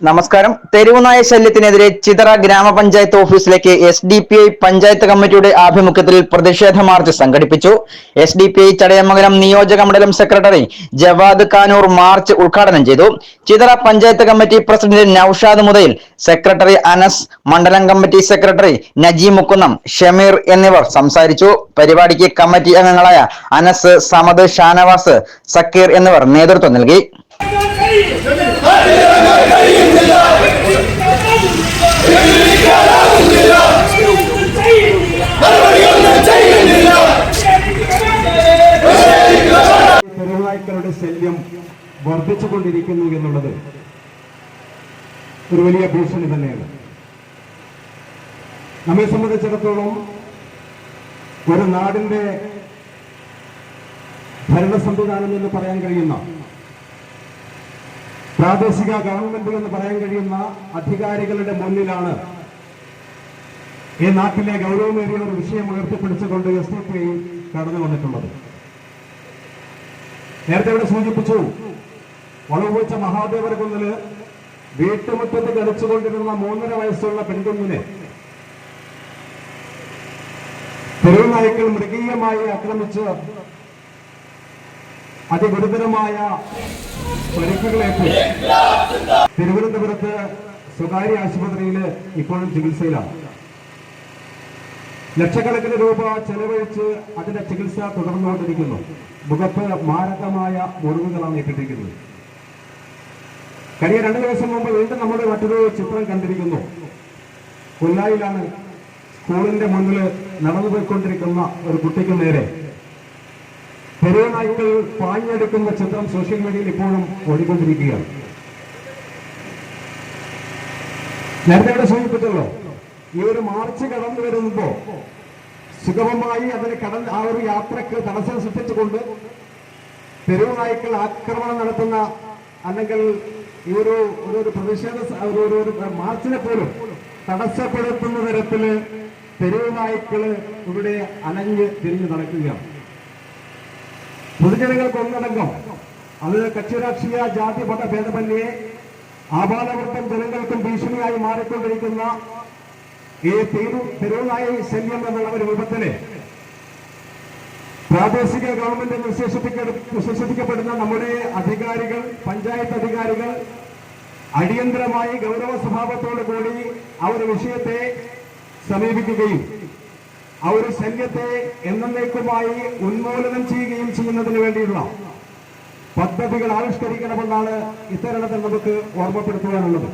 നമസ്കാരം. തെരുവുനായ ശല്യത്തിനെതിരെ ചിതറ ഗ്രാമപഞ്ചായത്ത് ഓഫീസിലേക്ക് SDPI പഞ്ചായത്ത് കമ്മിറ്റിയുടെ ആഭിമുഖ്യത്തിൽ പ്രതിഷേധ മാർച്ച് സംഘടിപ്പിച്ചു. SDPI ചടയമംഗലം നിയോജക മണ്ഡലം സെക്രട്ടറി ജവാദ് കാനൂർ മാർച്ച് ഉദ്ഘാടനം ചെയ്തു. Chithara panchayat committee president Noushad Muthayil, secretary Anas, മണ്ഡലം കമ്മിറ്റി സെക്രട്ടറി നജീം മുക്കുന്നം, ഷമീർ എന്നിവർ സംസാരിച്ചു. പരിപാടിക്ക് കമ്മിറ്റി അംഗങ്ങളായ അനസ്, സമദ്, ഷാനവാസ്, സക്കീർ എന്നിവർ നേതൃത്വം നൽകി. തെരുവുനായ്ക്കളുടെ ശല്യം വർദ്ധിച്ചുകൊണ്ടിരിക്കുന്നു എന്നുള്ളത് ഒരു വലിയ ഭീഷണി തന്നെയാണ്. നമ്മെ സംബന്ധിച്ചിടത്തോളം ഒരു നാടിന്റെ ഭരണ സംവിധാനം എന്ന് പറയാൻ കഴിയുന്ന, പ്രാദേശിക ഗവൺമെന്റ് എന്ന് പറയാൻ കഴിയുന്ന അധികാരികളുടെ മുന്നിലാണ് ഈ നാട്ടിലെ ഗൗരവമേറിയ ഒരു വിഷയം ഉയർത്തിപ്പിടിച്ചുകൊണ്ട് SDPI കടന്നു വന്നിട്ടുള്ളത്. നേരത്തെ ഇവിടെ സൂചിപ്പിച്ചു, വളവുവെച്ച മഹാദേവര കുന്നില് വീട്ടുമുറ്റത്ത് കളിച്ചുകൊണ്ടിരുന്ന 3.5 വയസ്സുള്ള പെൺകുഞ്ഞിനെ തെരുവുനായ്ക്കൾ മൃഗീയമായി ആക്രമിച്ച് അതിഗുരുതരമായ പരിക്കുകളേറ്റ് തിരുവനന്തപുരത്ത് സ്വകാര്യ ആശുപത്രിയിൽ ഇപ്പോഴും ചികിത്സയിലാണ്. ലക്ഷക്കണക്കിന് രൂപ ചെലവഴിച്ച് അതിന്റെ ചികിത്സ തുടർന്നുകൊണ്ടിരിക്കുന്നു. മുഖത്ത് മാരകമായ മുറിവുകളാണ് ഏറ്റിരിക്കുന്നത്. കഴിഞ്ഞ 2 ദിവസം മുമ്പ് വീണ്ടും നമ്മുടെ മറ്റൊരു ചിത്രം കണ്ടിരിക്കുന്നു. കൊല്ലായിലാണ് സ്കൂളിന്റെ മുന്നിൽ നടന്നുപോയിക്കൊണ്ടിരിക്കുന്ന ഒരു കുട്ടിക്ക് നേരെ തെരുവുനായ്ക്കൾ പാഞ്ഞെടുക്കുന്ന ചിത്രം സോഷ്യൽ മീഡിയയിൽ ഇപ്പോഴും ഓടിക്കൊണ്ടിരിക്കുകയാണ്. നേരത്തെ ഇവിടെ സൂചിപ്പിച്ചല്ലോ, ഈ ഒരു മാർച്ച് കടന്നു വരുമ്പോ സുഗമമായി അതിന് ആ ഒരു യാത്രക്ക് തടസ്സം സൃഷ്ടിച്ചുകൊണ്ട് തെരുവുനായ്ക്കൾ ആക്രമണം നടത്തുന്ന, അല്ലെങ്കിൽ ഈ ഒരു പ്രതിഷേധ മാർച്ചിനെ പോലും തടസ്സപ്പെടുത്തുന്ന തരത്തില് തെരുവുനായ്ക്കള് ഇവിടെ അലഞ്ഞ് തിരിഞ്ഞു നടക്കുകയാണ്. പൊതുജനങ്ങൾക്ക് ഒന്നടങ്കം, അത് കക്ഷിരാഷ്ട്രീയ ജാതി മത ഭേദമന്യേ ആപാലവൃത്തം ജനങ്ങൾക്കും ഭീഷണിയായി മാറിക്കൊണ്ടിരിക്കുന്ന ഈ തെരുവുനായ ശല്യം എന്നുള്ള ഒരു വിപത്തിനെ പ്രാദേശിക ഗവൺമെന്റ് വിശേഷിപ്പിക്കപ്പെടുന്ന നമ്മുടെ അധികാരികൾ, പഞ്ചായത്ത് അധികാരികൾ അടിയന്തരമായി ഗൗരവ സ്വഭാവത്തോടു കൂടി ആ ഒരു വിഷയത്തെ സമീപിക്കുകയും ആ ഒരു ശല്യത്തെ എന്നേക്കുമായി ഉന്മൂലനം ചെയ്യുകയും ചെയ്യുന്നതിന് വേണ്ടിയുള്ള പദ്ധതികൾ ആവിഷ്കരിക്കണമെന്നാണ് ഇത്തരണത്തിൽ നമുക്ക് ഓർമ്മപ്പെടുത്തുവാനുള്ളത്.